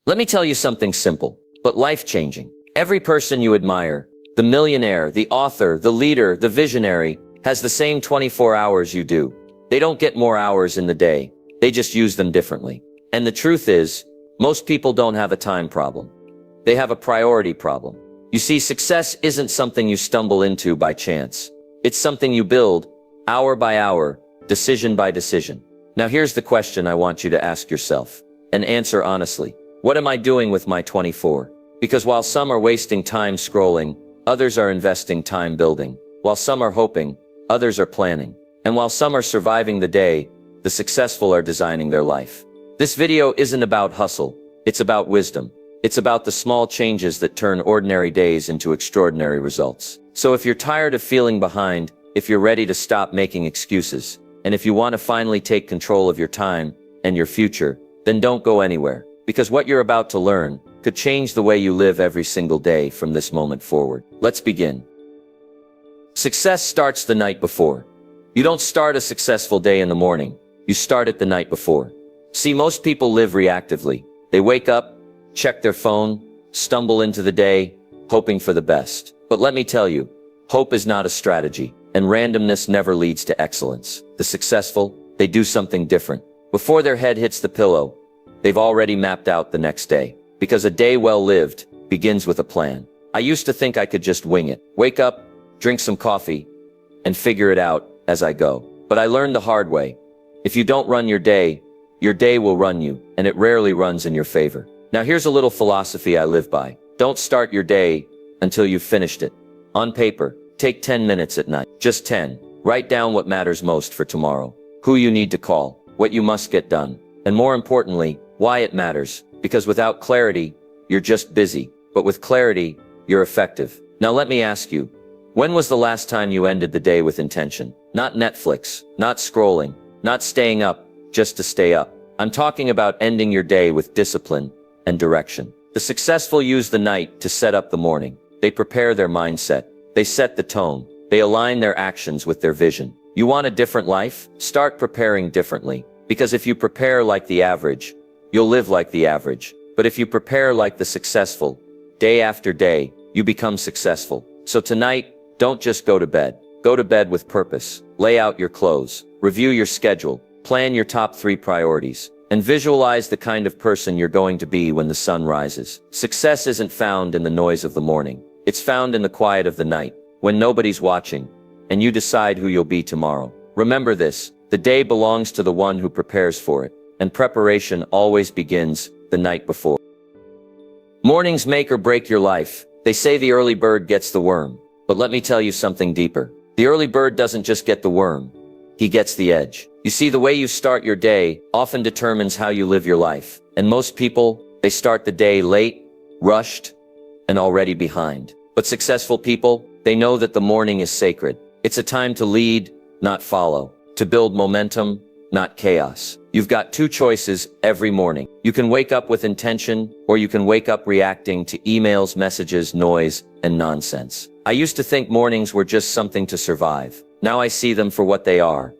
Let me tell you something simple, but life-changing. Every person you admire, the millionaire, the author, the leader, the visionary, has the same 24 hours you do. They don't get more hours in the day. They just use them differently. And the truth is, most people don't have a time problem. They have a priority problem. You see, success isn't something you stumble into by chance. It's something you build, hour by hour, decision by decision. Now here's the question I want you to ask yourself, and answer honestly. What am I doing with my 24? Because while some are wasting time scrolling, others are investing time building. While some are hoping, others are planning. And while some are surviving the day, the successful are designing their life. This video isn't about hustle. It's about wisdom. It's about the small changes that turn ordinary days into extraordinary results. So if you're tired of feeling behind, if you're ready to stop making excuses, and if you want to finally take control of your time and your future, then don't go anywhere. Because what you're about to learn could change the way you live every single day from this moment forward. Let's begin. Success starts the night before. You don't start a successful day in the morning. You start it the night before. See, most people live reactively. They wake up, check their phone, stumble into the day, hoping for the best. But let me tell you, hope is not a strategy, and randomness never leads to excellence. The successful, they do something different. Before their head hits the pillow, they've already mapped out the next day. Because a day well lived begins with a plan. I used to think I could just wing it. Wake up, drink some coffee, and figure it out as I go. But I learned the hard way. If you don't run your day will run you, and it rarely runs in your favor. Now here's a little philosophy I live by. Don't start your day until you've finished it. On paper, take 10 minutes at night. Just 10. Write down what matters most for tomorrow. Who you need to call, what you must get done, and more importantly, why it matters. Because without clarity, you're just busy. But with clarity, you're effective. Now let me ask you, when was the last time you ended the day with intention? Not Netflix, not scrolling, not staying up just to stay up. I'm talking about ending your day with discipline and direction. The successful use the night to set up the morning. They prepare their mindset. They set the tone. They align their actions with their vision. You want a different life? Start preparing differently. Because if you prepare like the average, you'll live like the average. But if you prepare like the successful, day after day, you become successful. So tonight, don't just go to bed. Go to bed with purpose. Lay out your clothes. Review your schedule. Plan your top 3 priorities. And visualize the kind of person you're going to be when the sun rises. Success isn't found in the noise of the morning. It's found in the quiet of the night, when nobody's watching, and you decide who you'll be tomorrow. Remember this, the day belongs to the one who prepares for it, and preparation always begins the night before. Mornings make or break your life. They say the early bird gets the worm. But let me tell you something deeper. The early bird doesn't just get the worm. He gets the edge. You see, the way you start your day often determines how you live your life. And most people, they start the day late, rushed, and already behind. But successful people, they know that the morning is sacred. It's a time to lead, not follow. To build momentum, not chaos. You've got 2 choices every morning. You can wake up with intention, or you can wake up reacting to emails, messages, noise, and nonsense. I used to think mornings were just something to survive. Now I see them for what they are.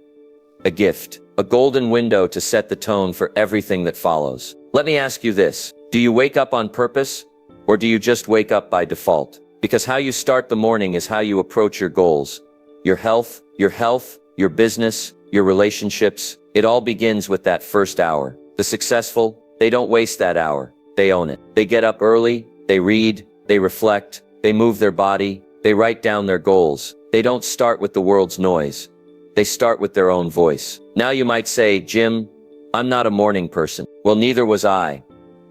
A gift. A golden window to set the tone for everything that follows. Let me ask you this. Do you wake up on purpose? Or do you just wake up by default? Because how you start the morning is how you approach your goals. Your health, your business, your relationships. It all begins with that first hour. The successful, they don't waste that hour. They own it. They get up early, they read, they reflect, they move their body, they write down their goals. They don't start with the world's noise. They start with their own voice. Now you might say, Jim, I'm not a morning person. Well, neither was I.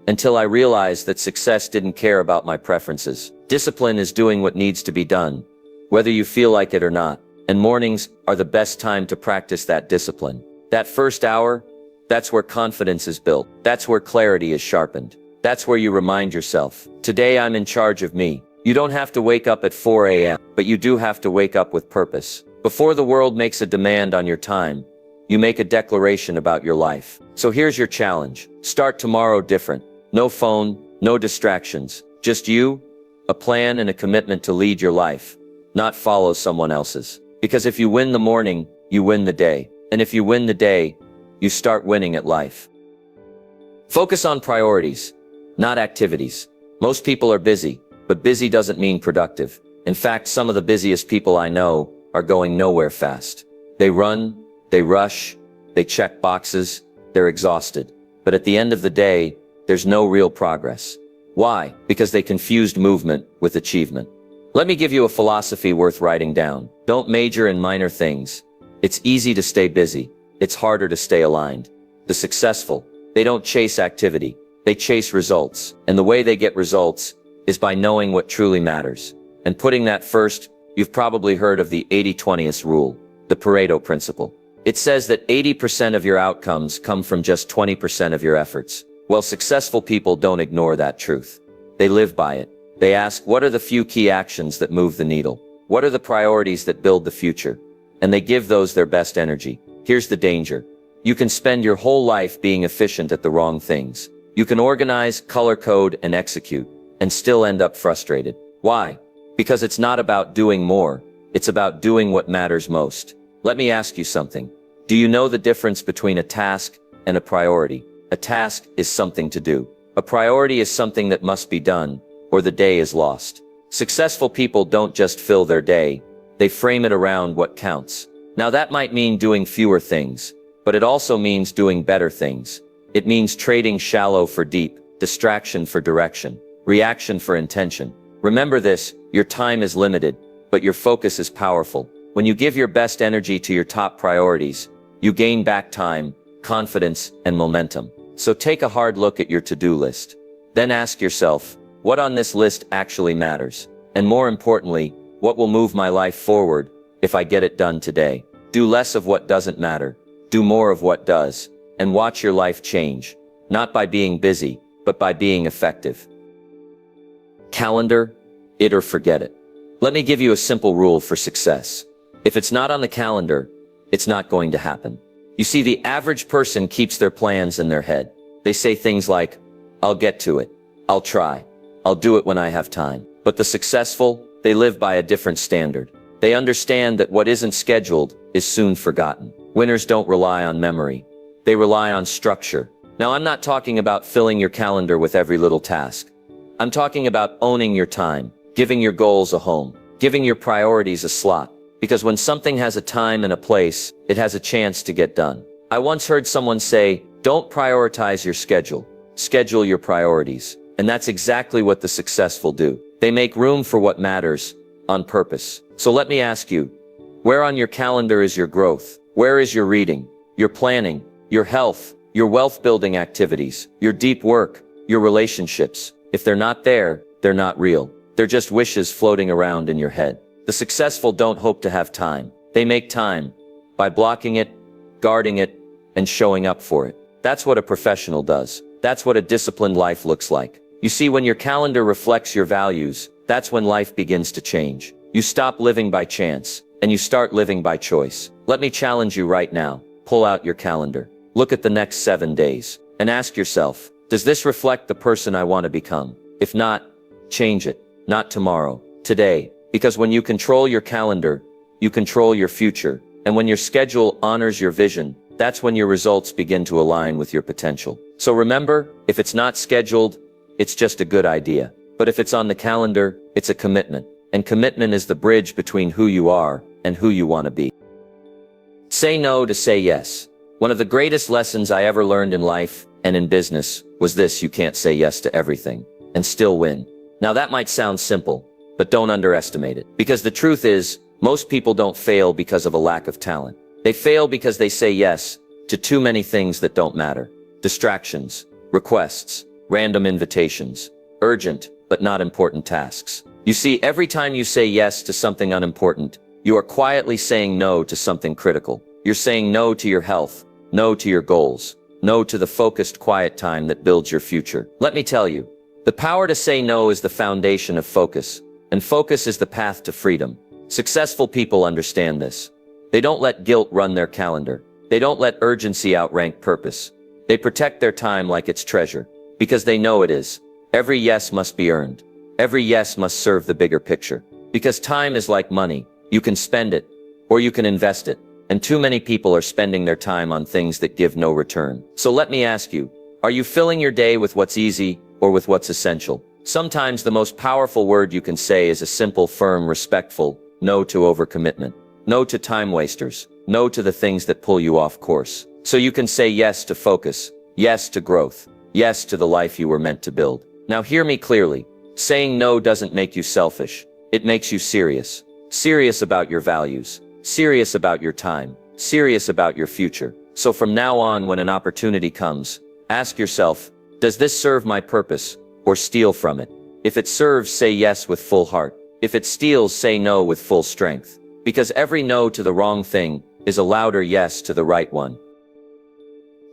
Until I realized that success didn't care about my preferences. Discipline is doing what needs to be done, whether you feel like it or not. And mornings are the best time to practice that discipline. That first hour, that's where confidence is built. That's where clarity is sharpened. That's where you remind yourself, today I'm in charge of me. You don't have to wake up at 4 a.m., but you do have to wake up with purpose. Before the world makes a demand on your time, you make a declaration about your life. So here's your challenge. Start tomorrow different. No phone, no distractions. Just you, a plan, and a commitment to lead your life, not follow someone else's. Because if you win the morning, you win the day. And if you win the day, you start winning at life. Focus on priorities. not activities. Most people are busy, but busy doesn't mean productive. In fact, some of the busiest people I know are going nowhere fast. They run, they rush, they check boxes, they're exhausted. But at the end of the day, there's no real progress. Why? Because they confused movement with achievement. Let me give you a philosophy worth writing down. Don't major in minor things. It's easy to stay busy. It's harder to stay aligned. The successful, they don't chase activity. They chase results. And the way they get results is by knowing what truly matters. And putting that first. You've probably heard of the 80-20 rule, the Pareto principle. It says that 80% of your outcomes come from just 20% of your efforts. Well, successful people don't ignore that truth. They live by it. They ask, what are the few key actions that move the needle? What are the priorities that build the future? And they give those their best energy. Here's the danger. You can spend your whole life being efficient at the wrong things. You can organize, color code, and execute, and still end up frustrated. Why? Because it's not about doing more, it's about doing what matters most. Let me ask you something. Do you know the difference between a task and a priority? A task is something to do. A priority is something that must be done, or the day is lost. Successful people don't just fill their day, they frame it around what counts. Now that might mean doing fewer things, but it also means doing better things. It means trading shallow for deep, distraction for direction, reaction for intention. Remember this, your time is limited, but your focus is powerful. When you give your best energy to your top priorities, you gain back time, confidence, and momentum. So take a hard look at your to-do list. Then ask yourself, what on this list actually matters? And more importantly, what will move my life forward if I get it done today? Do less of what doesn't matter. Do more of what does. And watch your life change. Not by being busy, but by being effective. Calendar, it or forget it. Let me give you a simple rule for success. If it's not on the calendar, it's not going to happen. You see, the average person keeps their plans in their head. They say things like, I'll get to it. I'll try. I'll do it when I have time. But the successful, they live by a different standard. They understand that what isn't scheduled is soon forgotten. Winners don't rely on memory. They rely on structure. Now, I'm not talking about filling your calendar with every little task. I'm talking about owning your time, giving your goals a home, giving your priorities a slot. Because when something has a time and a place, it has a chance to get done. I once heard someone say, don't prioritize your schedule, schedule your priorities. And that's exactly what the successful do. They make room for what matters, on purpose. So let me ask you, where on your calendar is your growth? Where is your reading, your planning, your health, your wealth-building activities, your deep work, your relationships? If they're not there, they're not real. They're just wishes floating around in your head. The successful don't hope to have time. They make time by blocking it, guarding it, and showing up for it. That's what a professional does. That's what a disciplined life looks like. You see, when your calendar reflects your values, that's when life begins to change. You stop living by chance, and you start living by choice. Let me challenge you right now. Pull out your calendar. Look at the next 7 days, and ask yourself, does this reflect the person I want to become? If not, change it. Not tomorrow, today. Because when you control your calendar, you control your future. And when your schedule honors your vision, that's when your results begin to align with your potential. So remember, if it's not scheduled, it's just a good idea. But if it's on the calendar, it's a commitment. And commitment is the bridge between who you are and who you want to be. Say no to say yes. One of the greatest lessons I ever learned in life and in business was this: you can't say yes to everything and still win. Now that might sound simple, but don't underestimate it. Because the truth is, most people don't fail because of a lack of talent. They fail because they say yes to too many things that don't matter. Distractions, requests, random invitations, urgent but not important tasks. You see, every time you say yes to something unimportant, you are quietly saying no to something critical. You're saying no to your health, no to your goals, no to the focused, quiet time that builds your future. Let me tell you, the power to say no is the foundation of focus, and focus is the path to freedom. Successful people understand this. They don't let guilt run their calendar. They don't let urgency outrank purpose. They protect their time like it's treasure, because they know it is. Every yes must be earned. Every yes must serve the bigger picture. Because time is like money. You can spend it, or you can invest it. And too many people are spending their time on things that give no return. So let me ask you, are you filling your day with what's easy, or with what's essential. Sometimes the most powerful word you can say is a simple, firm, respectful no to overcommitment. No to time wasters. No to the things that pull you off course. So you can say yes to focus. Yes to growth. Yes to the life you were meant to build. Now hear me clearly. Saying no doesn't make you selfish. It makes you serious. Serious about your values. Serious about your time. Serious about your future. So from now on, when an opportunity comes, ask yourself, does this serve my purpose or steal from it? If it serves, say yes with full heart. If it steals, say no with full strength. Because every no to the wrong thing is a louder yes to the right one.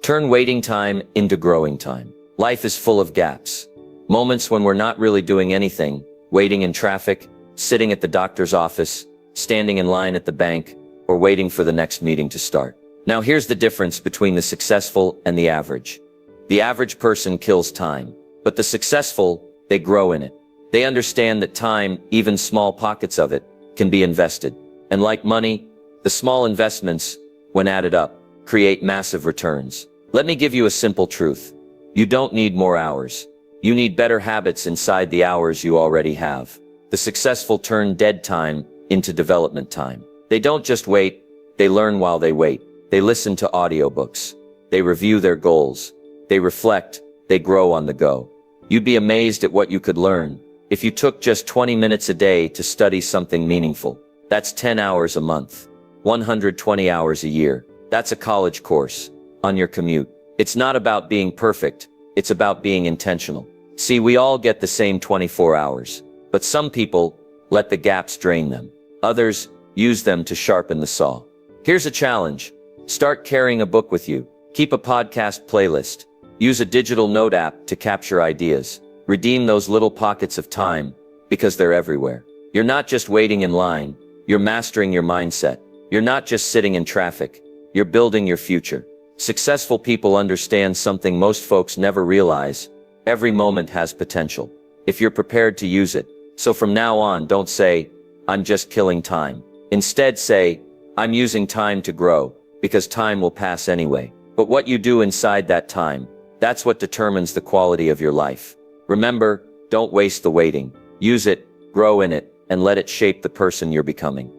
Turn waiting time into growing time. Life is full of gaps. Moments when we're not really doing anything, waiting in traffic, sitting at the doctor's office, standing in line at the bank, or waiting for the next meeting to start. Now here's the difference between the successful and the average. The average person kills time, but the successful, they grow in it. They understand that time, even small pockets of it, can be invested. And like money, the small investments, when added up, create massive returns. Let me give you a simple truth. You don't need more hours. You need better habits inside the hours you already have. The successful turn dead time into development time. They don't just wait, they learn while they wait. They listen to audiobooks. They review their goals. They reflect, they grow on the go. You'd be amazed at what you could learn if you took just 20 minutes a day to study something meaningful. That's 10 hours a month, 120 hours a year. That's a college course on your commute. It's not about being perfect. It's about being intentional. See, we all get the same 24 hours, but some people let the gaps drain them. Others use them to sharpen the saw. Here's a challenge. Start carrying a book with you. Keep a podcast playlist. Use a digital note app to capture ideas. Redeem those little pockets of time because they're everywhere. You're not just waiting in line. You're mastering your mindset. You're not just sitting in traffic. You're building your future. Successful people understand something most folks never realize. Every moment has potential, if you're prepared to use it. So from now on, don't say, I'm just killing time. Instead say, I'm using time to grow, because time will pass anyway. But what you do inside that time, that's what determines the quality of your life. Remember, don't waste the waiting. Use it, grow in it, and let it shape the person you're becoming.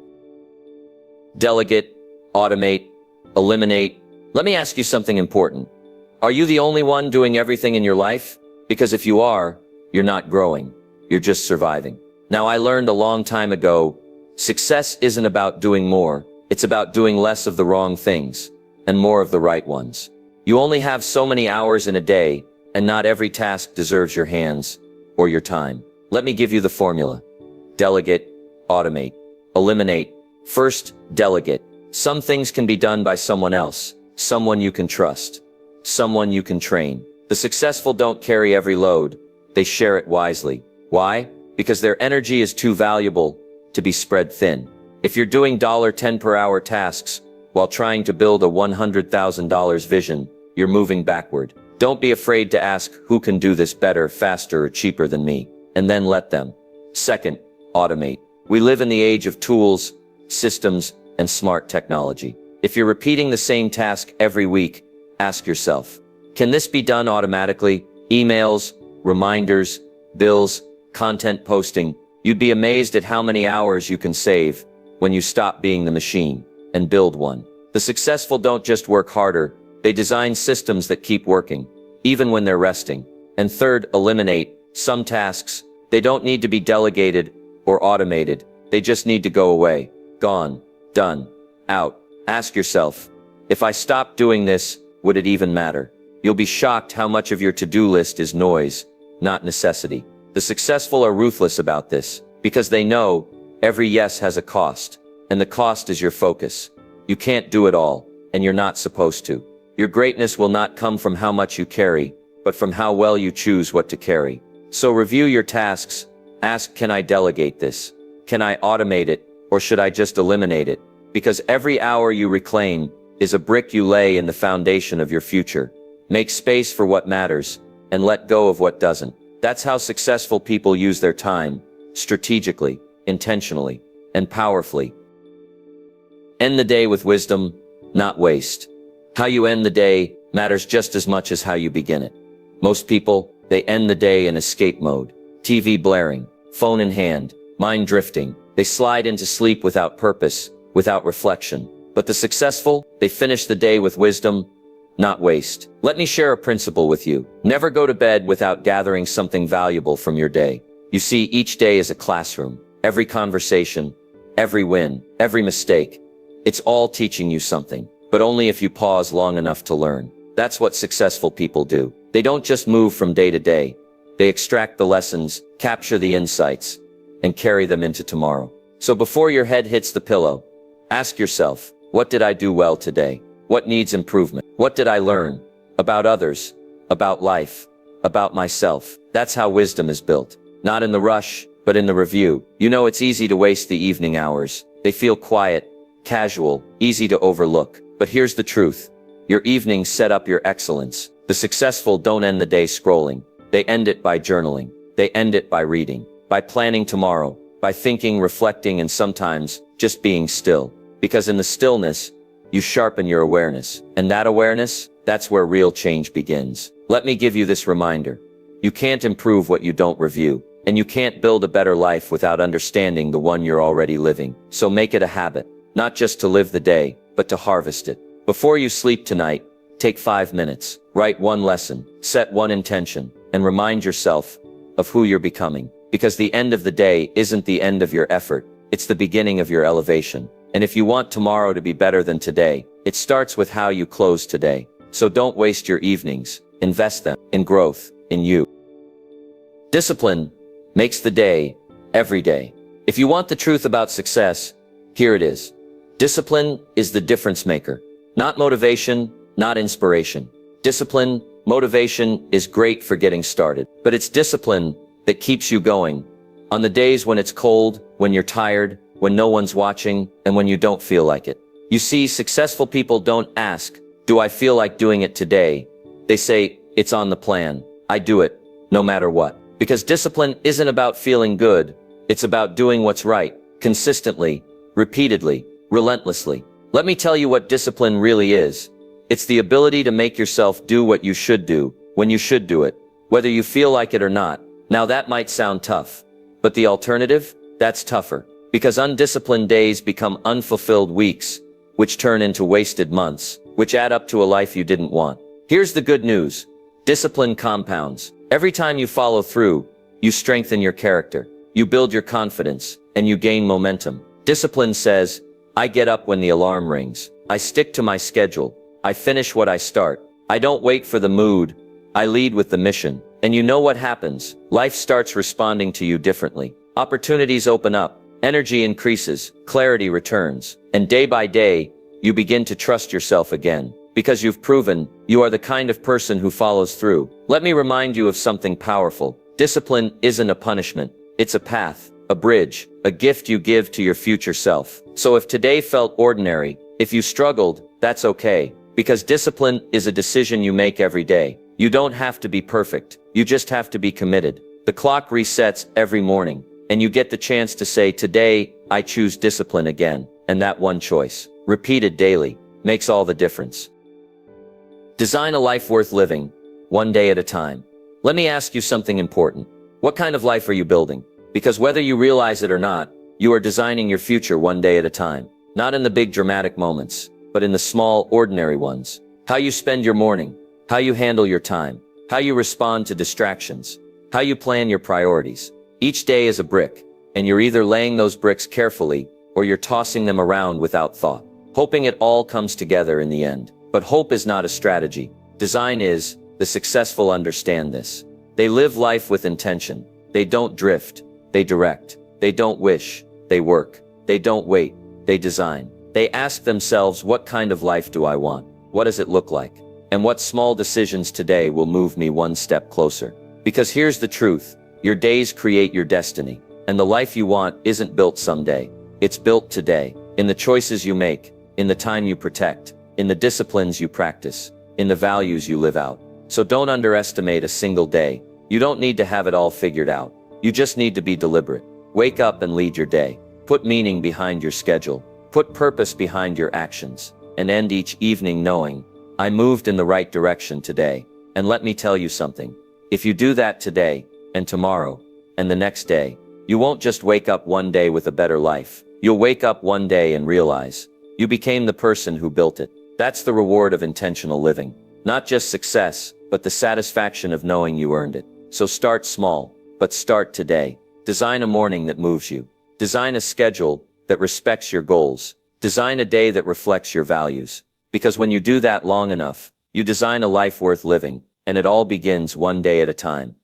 Delegate, automate, eliminate. Let me ask you something important. Are you the only one doing everything in your life? Because if you are, you're not growing. You're just surviving. Now, I learned a long time ago, success isn't about doing more. It's about doing less of the wrong things and more of the right ones. You only have so many hours in a day, and not every task deserves your hands or your time. Let me give you the formula. Delegate, automate, eliminate. First, delegate. Some things can be done by someone else, someone you can trust, someone you can train. The successful don't carry every load. They share it wisely. Why? Because their energy is too valuable to be spread thin. If you're doing $10 per hour tasks while trying to build a $100,000 vision, you're moving backward. Don't be afraid to ask who can do this better, faster, or cheaper than me, and then let them. Second, automate. We live in the age of tools, systems, and smart technology. If you're repeating the same task every week, ask yourself, can this be done automatically? Emails, reminders, bills, content posting. You'd be amazed at how many hours you can save when you stop being the machine and build one. The successful don't just work harder, they design systems that keep working, even when they're resting. And third, eliminate. Some tasks, they don't need to be delegated or automated. They just need to go away. Gone. Done. Out. Ask yourself, if I stopped doing this, would it even matter? You'll be shocked how much of your to-do list is noise, not necessity. The successful are ruthless about this, because they know every yes has a cost, and the cost is your focus. You can't do it all, and you're not supposed to. Your greatness will not come from how much you carry, but from how well you choose what to carry. So review your tasks. Ask, can I delegate this? Can I automate it, or should I just eliminate it? Because every hour you reclaim is a brick you lay in the foundation of your future. Make space for what matters, and let go of what doesn't. That's how successful people use their time, strategically, intentionally, and powerfully. End the day with wisdom, not waste. How you end the day matters just as much as how you begin it. Most people, They end the day in escape mode. TV blaring, phone in hand, mind drifting. They slide into sleep without purpose, without reflection. But the successful, they finish the day with wisdom, not waste. Let me share a principle with you. Never go to bed without gathering something valuable from your day. You see, each day is a classroom. Every conversation, every win, every mistake. It's all teaching you something, but only if you pause long enough to learn. That's what successful people do. They don't just move from day to day. They extract the lessons, capture the insights, and carry them into tomorrow. So before your head hits the pillow, ask yourself, what did I do well today? What needs improvement? What did I learn? About others, about life, about myself. That's how wisdom is built. Not in the rush, but in the review. You know, it's easy to waste the evening hours. They feel quiet, casual, easy to overlook. But here's the truth. Your evenings set up your excellence. The successful don't end the day scrolling. They end it by journaling. They end it by reading, by planning tomorrow, by thinking, reflecting, and sometimes just being still. Because in the stillness, you sharpen your awareness. And that awareness, that's where real change begins. Let me give you this reminder. You can't improve what you don't review. And you can't build a better life without understanding the one you're already living. So make it a habit, not just to live the day, but to harvest it. Before you sleep tonight, take 5 minutes, write one lesson, set one intention, and remind yourself of who you're becoming. Because the end of the day isn't the end of your effort, it's the beginning of your elevation. And if you want tomorrow to be better than today, it starts with how you close today. So don't waste your evenings, invest them in growth, in you. Discipline makes the day, every day. If you want the truth about success, here it is. Discipline is the difference maker. Not motivation, not inspiration. Discipline, motivation is great for getting started, but it's discipline that keeps you going. On the days when it's cold, when you're tired, when no one's watching, and when you don't feel like it. You see, successful people don't ask, do I feel like doing it today? They say, it's on the plan. I do it, no matter what. Because discipline isn't about feeling good. It's about doing what's right, consistently, repeatedly, relentlessly. Let me tell you what discipline really is. It's the ability to make yourself do what you should do, when you should do it, whether you feel like it or not. Now that might sound tough, but the alternative? That's tougher. Because undisciplined days become unfulfilled weeks, which turn into wasted months, which add up to a life you didn't want. Here's the good news. Discipline compounds. Every time you follow through, you strengthen your character, you build your confidence, and you gain momentum. Discipline says, I get up when the alarm rings. I stick to my schedule. I finish what I start. I don't wait for the mood. I lead with the mission. And you know what happens? Life starts responding to you differently. Opportunities open up. Energy increases, clarity returns, and day by day, you begin to trust yourself again. Because you've proven, you are the kind of person who follows through. Let me remind you of something powerful. Discipline isn't a punishment. It's a path, a bridge, a gift you give to your future self. So if today felt ordinary, if you struggled, that's okay. Because discipline is a decision you make every day. You don't have to be perfect. You just have to be committed. The clock resets every morning. And you get the chance to say, today, I choose discipline again. And that one choice, repeated daily, makes all the difference. Design a life worth living, one day at a time. Let me ask you something important. What kind of life are you building? Because whether you realize it or not, you are designing your future one day at a time. Not in the big dramatic moments, but in the small, ordinary ones. How you spend your morning, how you handle your time, how you respond to distractions, how you plan your priorities. Each day is a brick, and you're either laying those bricks carefully, or you're tossing them around without thought, hoping it all comes together in the end. But hope is not a strategy. Design is. The successful understand this. They live life with intention. They don't drift. They direct. They don't wish. They work. They don't wait. They design. They ask themselves, what kind of life do I want? What does it look like? And what small decisions today will move me one step closer? Because here's the truth. Your days create your destiny. And the life you want isn't built someday. It's built today. In the choices you make, in the time you protect, in the disciplines you practice, in the values you live out. So don't underestimate a single day. You don't need to have it all figured out. You just need to be deliberate. Wake up and lead your day. Put meaning behind your schedule. Put purpose behind your actions. And end each evening knowing, I moved in the right direction today. And let me tell you something. If you do that today, and tomorrow, and the next day, you won't just wake up one day with a better life. You'll wake up one day and realize you became the person who built it. That's the reward of intentional living. Not just success, but the satisfaction of knowing you earned it. So start small, but start today. Design a morning that moves you. Design a schedule that respects your goals. Design a day that reflects your values. Because when you do that long enough, you design a life worth living, and it all begins one day at a time.